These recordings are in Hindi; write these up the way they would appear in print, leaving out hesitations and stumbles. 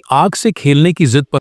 आग से खेलने की जिद पर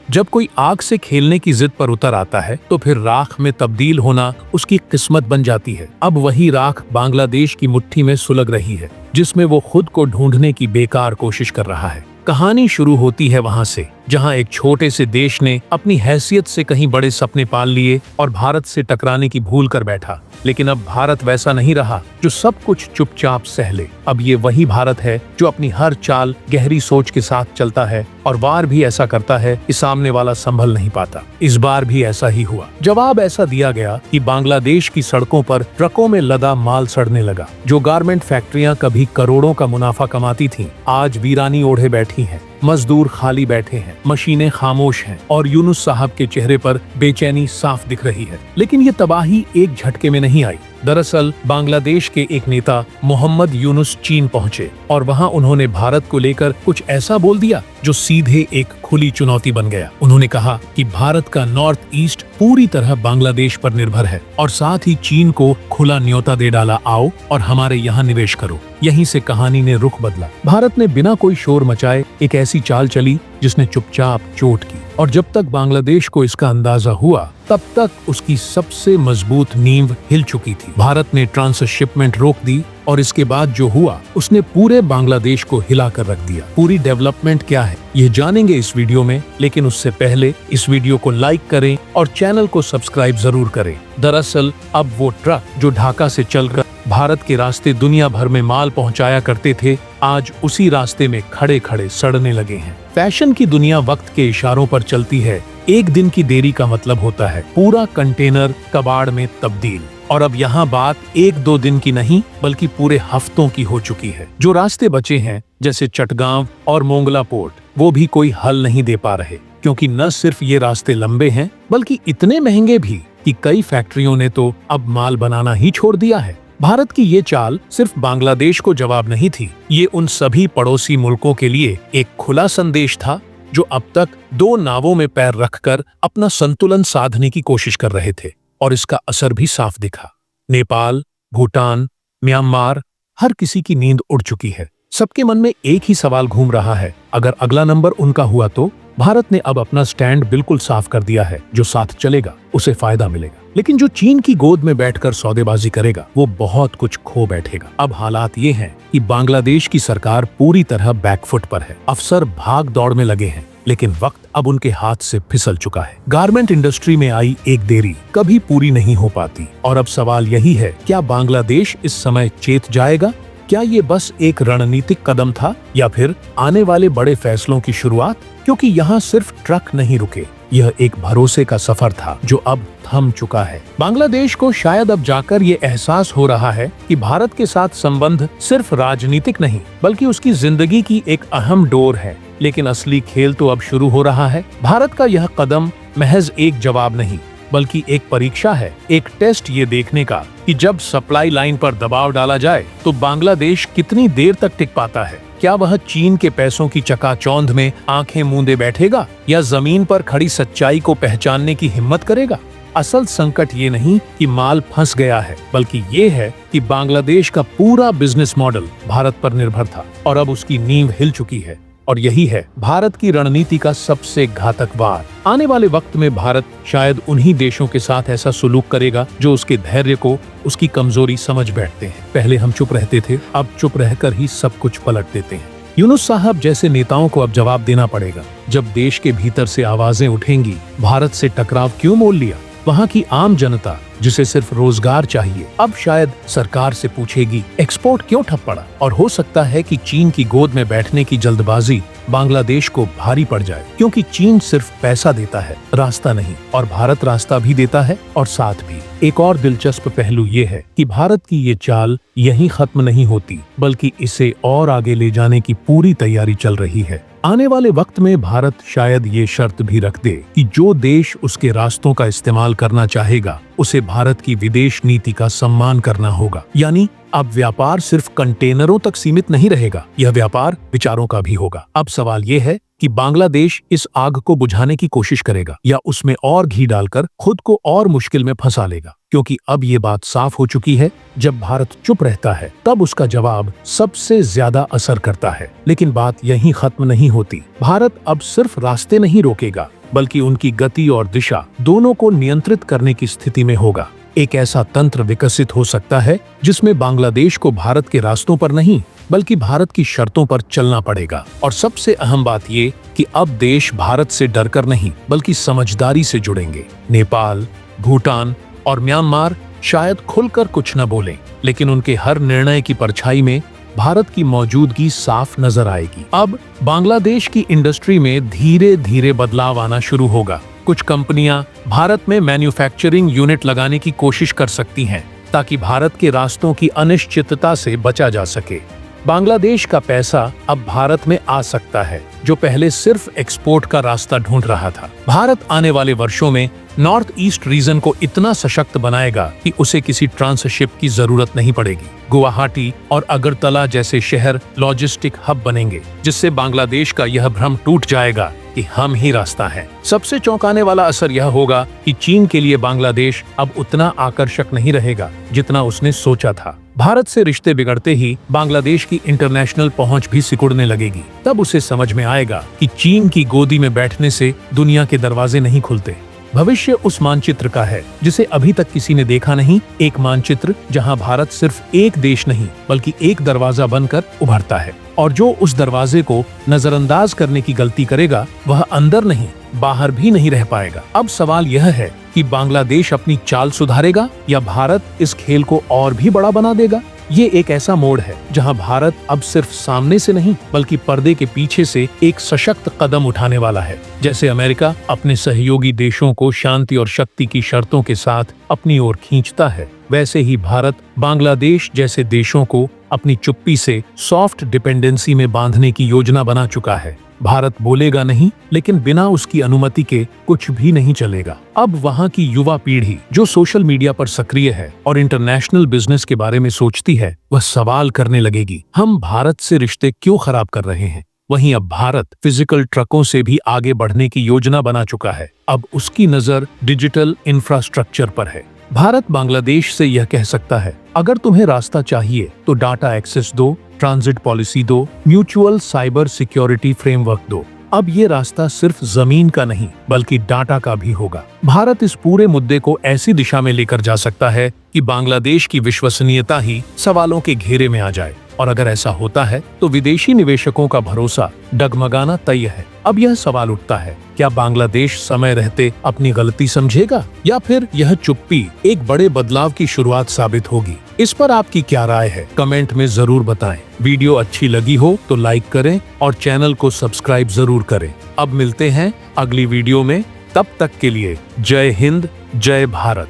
जब कोई आग से खेलने की जिद पर उतर आता है तो फिर राख में तब्दील होना उसकी किस्मत बन जाती है। अब वही राख बांग्लादेश की मुट्ठी में सुलग रही है, जिसमें वो खुद को ढूंढने की बेकार कोशिश कर रहा है। कहानी शुरू होती है वहां से, जहां एक छोटे से देश ने अपनी हैसियत से कहीं बड़े सपने पाल लिए और भारत से टकराने की भूल कर बैठा। लेकिन अब भारत वैसा नहीं रहा जो सब कुछ चुपचाप सह ले। अब ये वही भारत है जो अपनी हर चाल गहरी सोच के साथ चलता है और वार भी ऐसा करता है कि सामने वाला संभल नहीं पाता। इस बार भी ऐसा ही हुआ। जवाब ऐसा दिया गया कि बांग्लादेश की सड़कों पर ट्रकों में लदा माल सड़ने लगा। जो गारमेंट फैक्ट्रियां कभी करोड़ों का मुनाफा कमाती थीं, आज वीरानी ओढ़े बैठी हैं। मजदूर खाली बैठे हैं, मशीनें खामोश हैं और यूनुस साहब के चेहरे पर बेचैनी साफ दिख रही है। लेकिन ये तबाही एक झटके में नहीं आई। दरअसल बांग्लादेश के एक नेता मोहम्मद यूनुस चीन पहुंचे और वहां उन्होंने भारत को लेकर कुछ ऐसा बोल दिया जो सीधे एक खुली चुनौती बन गया। उन्होंने कहा कि भारत का नॉर्थ ईस्ट पूरी तरह बांग्लादेश पर निर्भर है और साथ ही चीन को खुला न्योता दे डाला, आओ और हमारे यहाँ निवेश करो। यहीं से कहानी ने रुख बदला। भारत ने बिना कोई शोर मचाए एक ऐसी चाल चली जिसने चुपचाप चोट की, और जब तक बांग्लादेश को इसका अंदाजा हुआ तब तक उसकी सबसे मजबूत नींव हिल चुकी थी। भारत ने ट्रांसशिपमेंट रोक दी और इसके बाद जो हुआ उसने पूरे बांग्लादेश को हिला कर रख दिया। पूरी डेवलपमेंट क्या है ये जानेंगे इस वीडियो में, लेकिन उससे पहले इस वीडियो को लाइक करें और चैनल को सब्सक्राइब जरूर करें। दरअसल अब वो ट्रक जो ढाका से चलकर भारत के रास्ते दुनिया भर में माल पहुंचाया करते थे, आज उसी रास्ते में खड़े खड़े सड़ने लगे हैं। फैशन की दुनिया वक्त के इशारों पर चलती है। एक दिन की देरी का मतलब होता है पूरा कंटेनर कबाड़ में तब्दील। और अब यहाँ बात एक दो दिन की नहीं बल्कि पूरे हफ्तों की हो चुकी है। जो रास्ते बचे हैं जैसे चटगांव और मोंगला पोर्ट, वो भी कोई हल नहीं दे पा रहे, क्योंकि न सिर्फ ये रास्ते लंबे हैं बल्कि इतने महंगे भी कि कई फैक्ट्रियों ने तो अब माल बनाना ही छोड़ दिया है। भारत की ये चाल सिर्फ बांग्लादेश को जवाब नहीं थी, ये उन सभी पड़ोसी मुल्कों के लिए एक खुला संदेश था जो अब तक दो नावों में पैर रखकर अपना संतुलन साधने की कोशिश कर रहे थे। और इसका असर भी साफ दिखा। नेपाल, भूटान, म्यांमार, हर किसी की नींद उड़ चुकी है। सबके मन में एक ही सवाल घूम रहा है, अगर अगला नंबर उनका हुआ तो? भारत ने अब अपना स्टैंड बिल्कुल साफ कर दिया है। जो साथ चलेगा उसे फायदा मिलेगा, लेकिन जो चीन की गोद में बैठकर सौदेबाजी करेगा वो बहुत कुछ खो बैठेगा। अब हालात ये हैं कि बांग्लादेश की सरकार पूरी तरह बैकफुट पर है। अफसर भाग दौड़ में लगे हैं, लेकिन वक्त अब उनके हाथ से फिसल चुका है। गारमेंट इंडस्ट्री में आई एक देरी कभी पूरी नहीं हो पाती, और अब सवाल यही है, क्या बांग्लादेश इस समय चेत जाएगा? क्या ये बस एक रणनीतिक कदम था या फिर आने वाले बड़े फैसलों की शुरुआत? क्योंकि यहाँ सिर्फ ट्रक नहीं रुके, यह एक भरोसे का सफर था जो अब थम चुका है। बांग्लादेश को शायद अब जाकर ये एहसास हो रहा है कि भारत के साथ संबंध सिर्फ राजनीतिक नहीं बल्कि उसकी जिंदगी की एक अहम डोर है। लेकिन असली खेल तो अब शुरू हो रहा है। भारत का यह कदम महज एक जवाब नहीं बल्कि एक परीक्षा है, एक टेस्ट ये देखने का कि जब सप्लाई लाइन पर दबाव डाला जाए तो बांग्लादेश कितनी देर तक टिक पाता है। क्या वह चीन के पैसों की चकाचौंध में आंखें मूंदे बैठेगा या जमीन पर खड़ी सच्चाई को पहचानने की हिम्मत करेगा? असल संकट ये नहीं कि माल फंस गया है, बल्कि ये है कि बांग्लादेश का पूरा बिजनेस मॉडल भारत पर निर्भर था और अब उसकी नींव हिल चुकी है। और यही है भारत की रणनीति का सबसे घातक वार। आने वाले वक्त में भारत शायद उन्हीं देशों के साथ ऐसा सुलूक करेगा जो उसके धैर्य को, उसकी कमजोरी समझ बैठते हैं। पहले हम चुप रहते थे, अब चुप रहकर ही सब कुछ पलट देते हैं। यूनुस साहब जैसे नेताओं को अब जवाब देना पड़ेगा। जब देश के भीतर से आवाजें उठेंगी, भारत से टकराव क्यों मोल लिया? वहाँ की आम जनता जिसे सिर्फ रोजगार चाहिए, अब शायद सरकार से पूछेगी एक्सपोर्ट क्यों ठप पड़ा? और हो सकता है कि चीन की गोद में बैठने की जल्दबाजी बांग्लादेश को भारी पड़ जाए, क्योंकि चीन सिर्फ पैसा देता है, रास्ता नहीं, और भारत रास्ता भी देता है और साथ भी। एक और दिलचस्प पहलू ये है कि भारत की ये चाल यहीं खत्म नहीं होती, बल्कि इसे और आगे ले जाने की पूरी तैयारी चल रही है। आने वाले वक्त में भारत शायद ये शर्त भी रख दे कि जो देश उसके रास्तों का इस्तेमाल करना चाहेगा उसे भारत की विदेश नीति का सम्मान करना होगा। यानी अब व्यापार सिर्फ कंटेनरों तक सीमित नहीं रहेगा, यह व्यापार विचारों का भी होगा। अब सवाल ये है कि बांग्लादेश इस आग को बुझाने की कोशिश करेगा या उसमें और घी डालकर खुद को और मुश्किल में फंसा लेगा, क्योंकि अब ये बात साफ हो चुकी है, जब भारत चुप रहता है तब उसका जवाब सबसे ज्यादा असर करता है। लेकिन बात यहीं खत्म नहीं होती। भारत अब सिर्फ रास्ते नहीं रोकेगा, बल्कि उनकी गति और दिशा दोनों को नियंत्रित करने की स्थिति में होगा। एक ऐसा तंत्र विकसित हो सकता है जिसमें बांग्लादेश को भारत के रास्तों पर नहीं, बल्कि भारत की शर्तों पर चलना पड़ेगा। और सबसे अहम बात ये कि अब देश भारत से डरकर नहीं, बल्कि समझदारी से जुड़ेंगे। नेपाल, भूटान और म्यांमार शायद खुलकर कुछ न बोलें, लेकिन उनके हर निर्णय की परछाई में भारत की मौजूदगी साफ नजर आएगी। अब बांग्लादेश की इंडस्ट्री में धीरे धीरे बदलाव आना शुरू होगा। कुछ कंपनियां भारत में मैन्युफैक्चरिंग यूनिट लगाने की कोशिश कर सकती हैं, ताकि भारत के रास्तों की अनिश्चितता से बचा जा सके। बांग्लादेश का पैसा अब भारत में आ सकता है, जो पहले सिर्फ एक्सपोर्ट का रास्ता ढूंढ रहा था। भारत आने वाले वर्षों में नॉर्थ ईस्ट रीजन को इतना सशक्त बनाएगा कि उसे किसी ट्रांसशिप की जरूरत नहीं पड़ेगी। गुवाहाटी और अगरतला जैसे शहर लॉजिस्टिक हब बनेंगे, जिससे बांग्लादेश का यह भ्रम टूट जाएगा कि हम ही रास्ता है। सबसे चौंकाने वाला असर यह होगा कि चीन के लिए बांग्लादेश अब उतना आकर्षक नहीं रहेगा जितना उसने सोचा था। भारत से रिश्ते बिगड़ते ही बांग्लादेश की इंटरनेशनल पहुंच भी सिकुड़ने लगेगी। तब उसे समझ में आएगा कि चीन की गोदी में बैठने से दुनिया के दरवाजे नहीं खुलते। भविष्य उस मानचित्र का है जिसे अभी तक किसी ने देखा नहीं, एक मानचित्र जहां भारत सिर्फ एक देश नहीं, बल्कि एक दरवाजा बनकर उभरता है। और जो उस दरवाजे को नजरअंदाज करने की गलती करेगा, वह अंदर नहीं, बाहर भी नहीं रह पाएगा। अब सवाल यह है कि बांग्लादेश अपनी चाल सुधारेगा या भारत इस खेल को और भी बड़ा बना देगा। ये एक ऐसा मोड़ है जहां भारत अब सिर्फ सामने से नहीं, बल्कि पर्दे के पीछे से एक सशक्त कदम उठाने वाला है। जैसे अमेरिका अपने सहयोगी देशों को शांति और शक्ति की शर्तों के साथ अपनी ओर खींचता है, वैसे ही भारत बांग्लादेश जैसे देशों को अपनी चुप्पी से सॉफ्ट डिपेंडेंसी में बांधने की योजना बना चुका है। भारत बोलेगा नहीं, लेकिन बिना उसकी अनुमति के कुछ भी नहीं चलेगा। अब वहाँ की युवा पीढ़ी जो सोशल मीडिया पर सक्रिय है और इंटरनेशनल बिजनेस के बारे में सोचती है, वह सवाल करने लगेगी, हम भारत से रिश्ते क्यों खराब कर रहे हैं। वहीं अब भारत फिजिकल ट्रकों से भी आगे बढ़ने की योजना बना चुका है। अब उसकी नजर डिजिटल इंफ्रास्ट्रक्चर पर है। भारत बांग्लादेश से यह कह सकता है, अगर तुम्हें रास्ता चाहिए तो डाटा एक्सेस दो, ट्रांजिट पॉलिसी दो, म्यूचुअल साइबर सिक्योरिटी फ्रेमवर्क दो। अब ये रास्ता सिर्फ जमीन का नहीं, बल्कि डाटा का भी होगा। भारत इस पूरे मुद्दे को ऐसी दिशा में लेकर जा सकता है कि बांग्लादेश की विश्वसनीयता ही सवालों के घेरे में आ जाए। और अगर ऐसा होता है तो विदेशी निवेशकों का भरोसा डगमगाना तय है। अब यह सवाल उठता है, क्या बांग्लादेश समय रहते अपनी गलती समझेगा या फिर यह चुप्पी एक बड़े बदलाव की शुरुआत साबित होगी। इस पर आपकी क्या राय है, कमेंट में जरूर बताएं। वीडियो अच्छी लगी हो तो लाइक करें और चैनल को सब्सक्राइब जरूर करें। अब मिलते हैं अगली वीडियो में, तब तक के लिए जय हिंद, जय भारत।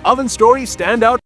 Oven Story Standout